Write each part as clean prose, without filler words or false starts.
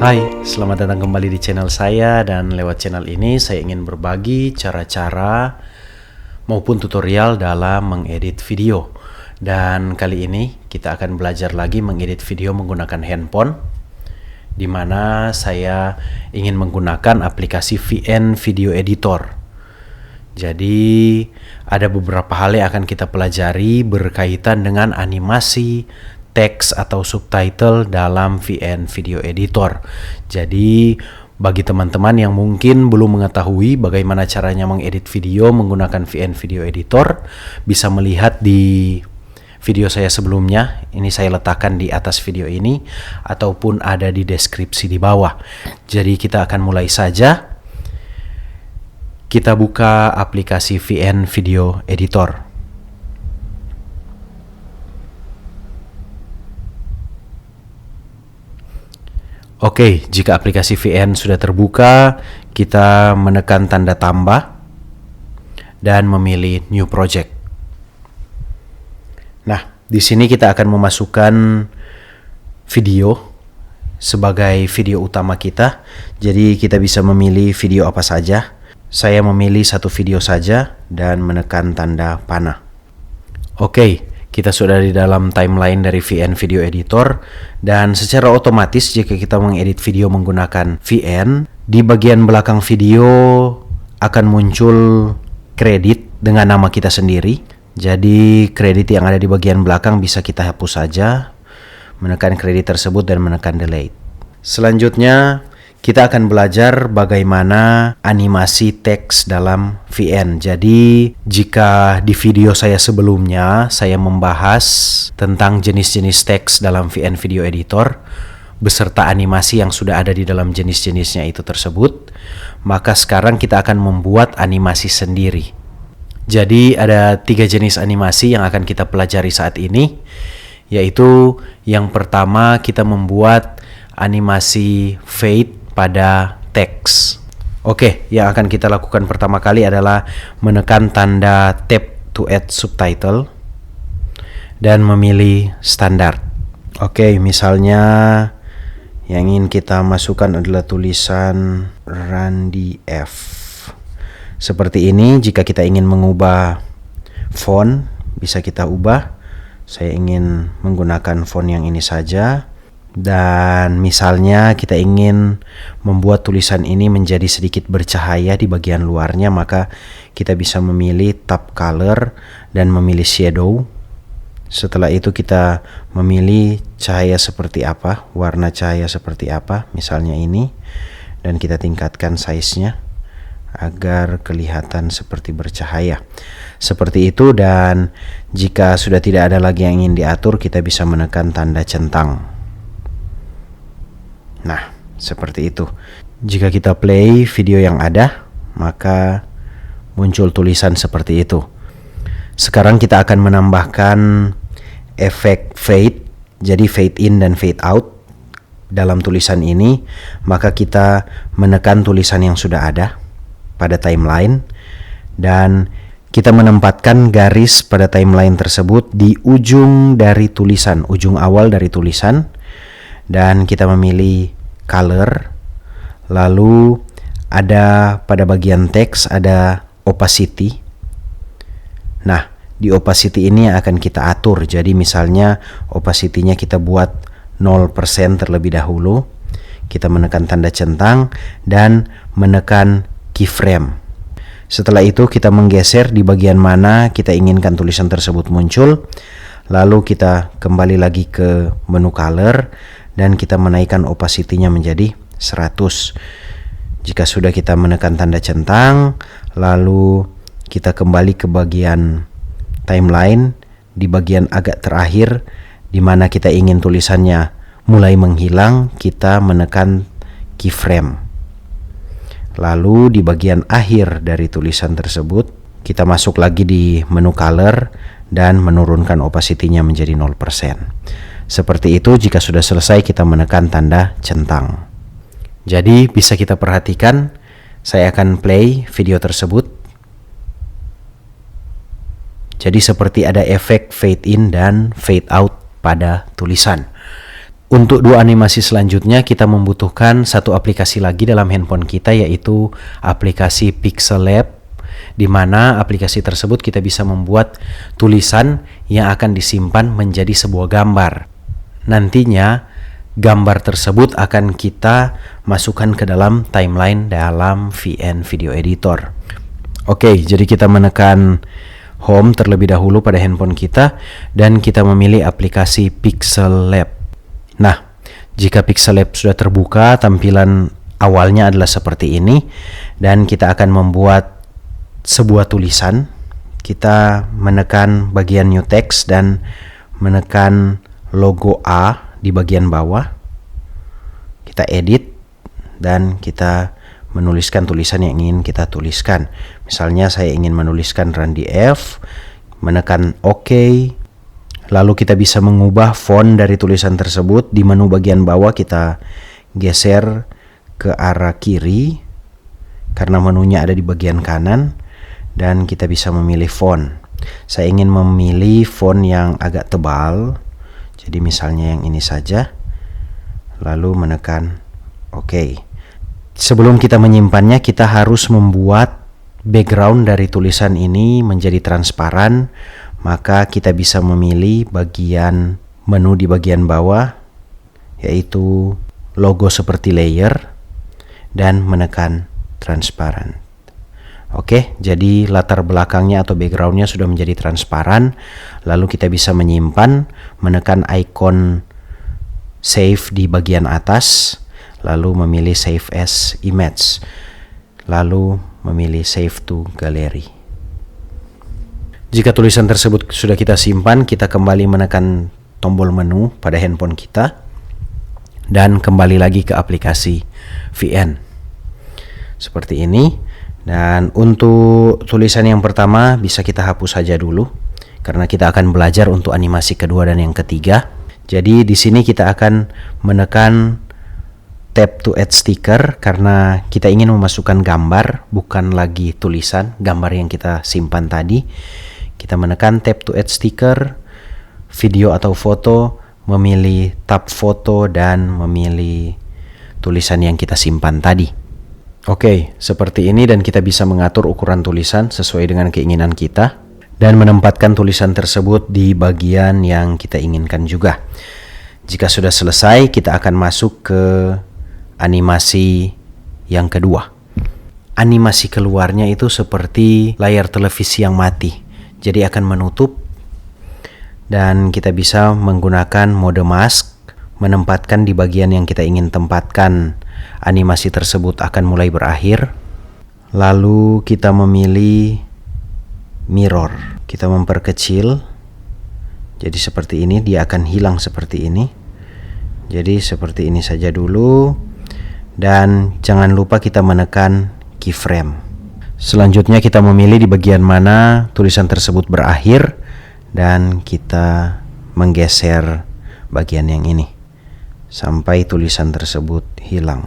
Hai, selamat datang kembali di channel saya, dan lewat channel ini saya ingin berbagi cara-cara maupun tutorial dalam mengedit video. Dan kali ini kita akan belajar lagi mengedit video menggunakan handphone, di mana saya ingin menggunakan aplikasi VN Video Editor. Jadi ada beberapa hal yang akan kita pelajari berkaitan dengan animasi, teks atau subtitle dalam VN Video Editor. Jadi bagi teman-teman yang mungkin belum mengetahui bagaimana caranya mengedit video menggunakan VN Video Editor, bisa melihat di video saya sebelumnya. Ini saya letakkan di atas video ini ataupun ada di deskripsi di bawah. Jadi kita akan mulai saja. Kita buka aplikasi VN Video Editor. Oke, jika aplikasi VN sudah terbuka, kita menekan tanda tambah dan memilih New Project. Nah, di sini kita akan memasukkan video sebagai video utama kita. Jadi kita bisa memilih video apa saja. Saya memilih satu video saja dan menekan tanda panah. Oke. Kita sudah di dalam timeline dari VN Video Editor, dan secara otomatis jika kita mengedit video menggunakan VN, di bagian belakang video akan muncul kredit dengan nama kita sendiri. Jadi kredit yang ada di bagian belakang bisa kita hapus saja, menekan kredit tersebut dan menekan delete. Selanjutnya kita akan belajar bagaimana animasi teks dalam VN. Jadi, jika di video saya sebelumnya saya membahas tentang jenis-jenis teks dalam VN Video Editor beserta animasi yang sudah ada di dalam jenis-jenisnya itu tersebut, maka sekarang kita akan membuat animasi sendiri. Jadi, ada 3 jenis animasi yang akan kita pelajari saat ini, yaitu yang pertama kita membuat animasi fade pada teks. Oke, yang akan kita lakukan pertama kali adalah menekan tanda tab to add subtitle dan memilih standar. Oke, misalnya yang ingin kita masukkan adalah tulisan Randy F. Seperti ini. Jika kita ingin mengubah font, bisa kita ubah. Saya ingin menggunakan font yang ini saja. Dan misalnya kita ingin membuat tulisan ini menjadi sedikit bercahaya di bagian luarnya, maka kita bisa memilih tab color dan memilih shadow. Setelah itu kita memilih cahaya seperti apa, warna cahaya seperti apa, misalnya ini, dan kita tingkatkan size-nya agar kelihatan seperti bercahaya. Seperti itu. Dan jika sudah tidak ada lagi yang ingin diatur, kita bisa menekan tanda centang. Nah, seperti itu. Jika kita play video yang ada, maka muncul tulisan seperti itu. Sekarang kita akan menambahkan efek fade, jadi fade in dan fade out dalam tulisan ini. Maka kita menekan tulisan yang sudah ada pada timeline, dan kita menempatkan garis pada timeline tersebut di ujung dari tulisan, ujung awal dari tulisan. Dan kita memilih color. Lalu ada pada bagian teks ada opacity. Nah, di opacity ini akan kita atur. Jadi misalnya opacity-nya kita buat 0% terlebih dahulu. Kita menekan tanda centang dan menekan keyframe. Setelah itu kita menggeser di bagian mana kita inginkan tulisan tersebut muncul. Lalu kita kembali lagi ke menu color dan kita menaikkan opacity-nya menjadi 100. Jika sudah kita menekan tanda centang, lalu kita kembali ke bagian timeline, di bagian agak terakhir di mana kita ingin tulisannya mulai menghilang, kita menekan keyframe. Lalu di bagian akhir dari tulisan tersebut, kita masuk lagi di menu color dan menurunkan opacity-nya menjadi 0%. Seperti itu. Jika sudah selesai, kita menekan tanda centang. Jadi bisa kita perhatikan, saya akan play video tersebut. Jadi seperti ada efek fade in dan fade out pada tulisan. Untuk dua animasi selanjutnya kita membutuhkan satu aplikasi lagi dalam handphone kita, yaitu aplikasi Pixel Lab, di mana aplikasi tersebut kita bisa membuat tulisan yang akan disimpan menjadi sebuah gambar. Nantinya gambar tersebut akan kita masukkan ke dalam timeline dalam VN Video Editor. Oke, jadi kita menekan Home terlebih dahulu pada handphone kita dan kita memilih aplikasi Pixel Lab. Nah, jika Pixel Lab sudah terbuka, tampilan awalnya adalah seperti ini dan kita akan membuat sebuah tulisan. Kita menekan bagian New Text dan menekan logo A di bagian bawah. Kita edit dan kita menuliskan tulisan yang ingin kita tuliskan. Misalnya saya ingin menuliskan Randy F, menekan OK. Lalu kita bisa mengubah font dari tulisan tersebut. Di menu bagian bawah kita geser ke arah kiri karena menunya ada di bagian kanan, dan kita bisa memilih font. Saya ingin memilih font yang agak tebal, jadi misalnya yang ini saja. Lalu menekan OK. Sebelum kita menyimpannya, kita harus membuat background dari tulisan ini menjadi transparan. Maka kita bisa memilih bagian menu di bagian bawah, yaitu logo seperti layer, dan menekan transparan. Oke, jadi latar belakangnya atau backgroundnya sudah menjadi transparan. Lalu kita bisa menyimpan, menekan icon save di bagian atas, lalu memilih save as image, lalu memilih save to gallery. Jika tulisan tersebut sudah kita simpan, kita kembali menekan tombol menu pada handphone kita dan kembali lagi ke aplikasi VN seperti ini. Dan untuk tulisan yang pertama bisa kita hapus saja dulu karena kita akan belajar untuk animasi kedua dan yang ketiga. Jadi di sini kita akan menekan tap to add sticker karena kita ingin memasukkan gambar, bukan lagi tulisan, gambar yang kita simpan tadi. Kita menekan tap to add sticker, video atau foto, memilih tab foto dan memilih tulisan yang kita simpan tadi. Oke, seperti ini, dan kita bisa mengatur ukuran tulisan sesuai dengan keinginan kita dan menempatkan tulisan tersebut di bagian yang kita inginkan juga. Jika sudah selesai, kita akan masuk ke animasi yang kedua. Animasi keluarnya itu seperti layar televisi yang mati. Jadi akan menutup dan kita bisa menggunakan mode mask, menempatkan di bagian yang kita ingin tempatkan animasi tersebut akan mulai berakhir. Lalu kita memilih mirror, kita memperkecil jadi seperti ini, dia akan hilang seperti ini. Jadi seperti ini saja dulu, dan jangan lupa kita menekan keyframe. Selanjutnya kita memilih di bagian mana tulisan tersebut berakhir dan kita menggeser bagian yang ini sampai tulisan tersebut hilang.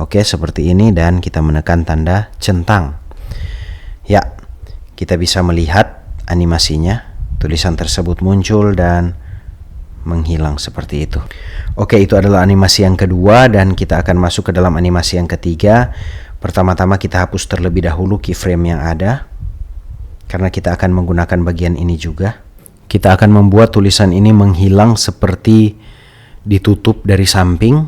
Oke, seperti ini, dan kita menekan tanda centang. Ya, kita bisa melihat animasinya. Tulisan tersebut muncul dan menghilang seperti itu. Oke, itu adalah animasi yang kedua dan kita akan masuk ke dalam animasi yang ketiga. Pertama-tama kita hapus terlebih dahulu keyframe yang ada karena kita akan menggunakan bagian ini juga. Kita akan membuat tulisan ini menghilang seperti ditutup dari samping.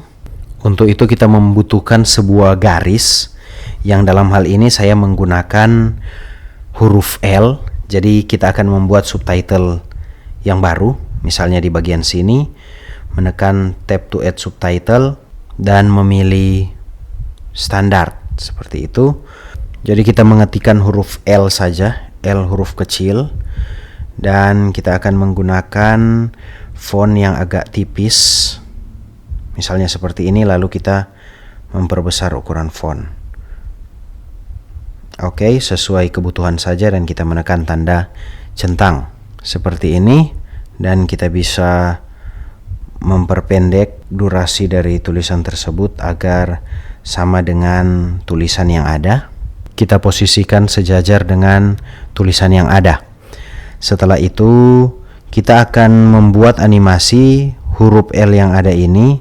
Untuk itu kita membutuhkan sebuah garis yang dalam hal ini saya menggunakan huruf L. Jadi kita akan membuat subtitle yang baru. Misalnya di bagian sini menekan tab to add subtitle dan memilih standar. Seperti itu. Jadi kita mengetikkan huruf L saja, L huruf kecil, dan kita akan menggunakan font yang agak tipis, misalnya seperti ini. Lalu kita memperbesar ukuran font. Oke, sesuai kebutuhan saja, dan kita menekan tanda centang seperti ini, dan kita bisa memperpendek durasi dari tulisan tersebut agar sama dengan tulisan yang ada. Kita posisikan sejajar dengan tulisan yang ada. Setelah itu kita akan membuat animasi huruf L yang ada ini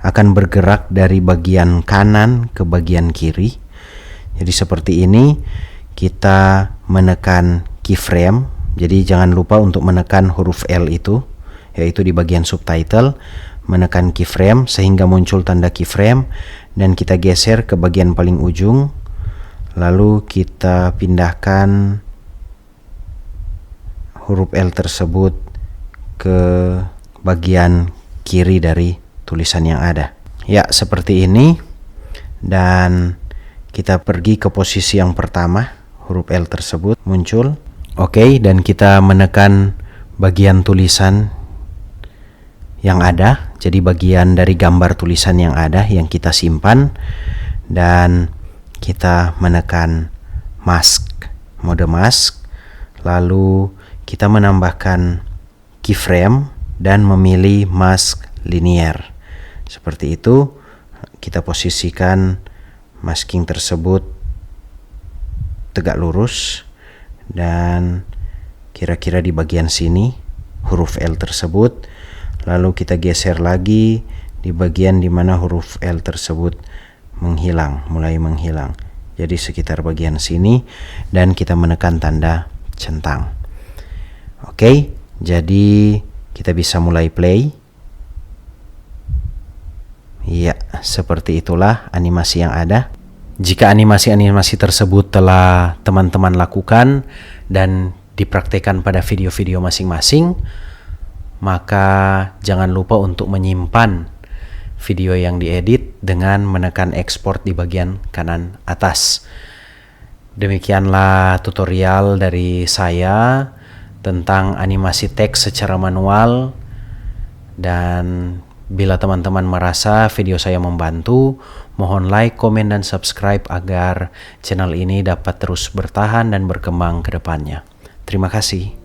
akan bergerak dari bagian kanan ke bagian kiri. Jadi seperti ini, kita menekan keyframe. Jadi jangan lupa untuk menekan huruf L itu, yaitu di bagian subtitle, menekan keyframe sehingga muncul tanda keyframe, dan kita geser ke bagian paling ujung. Lalu kita pindahkan huruf L tersebut ke bagian kiri dari tulisan yang ada. Ya, seperti ini. Dan kita pergi ke posisi yang pertama, huruf L tersebut muncul. Oke, dan kita menekan bagian tulisan yang ada. Jadi bagian dari gambar tulisan yang ada yang kita simpan, dan kita menekan mask, mode mask. Lalu kita menambahkan keyframe dan memilih mask linear. Seperti itu, kita posisikan masking tersebut tegak lurus, dan kira-kira di bagian sini huruf L tersebut. Lalu kita geser lagi di bagian dimana huruf L tersebut menghilang, mulai menghilang. Jadi sekitar bagian sini, dan kita menekan tanda centang. Oke, jadi kita bisa mulai play. Ya, seperti itulah animasi yang ada. Jika animasi-animasi tersebut telah teman-teman lakukan dan dipraktekkan pada video-video masing-masing, maka jangan lupa untuk menyimpan video yang diedit dengan menekan export di bagian kanan atas. Demikianlah tutorial dari saya tentang animasi teks secara manual. Dan bila teman-teman merasa video saya membantu, mohon like, komen, dan subscribe agar channel ini dapat terus bertahan dan berkembang ke depannya. Terima kasih.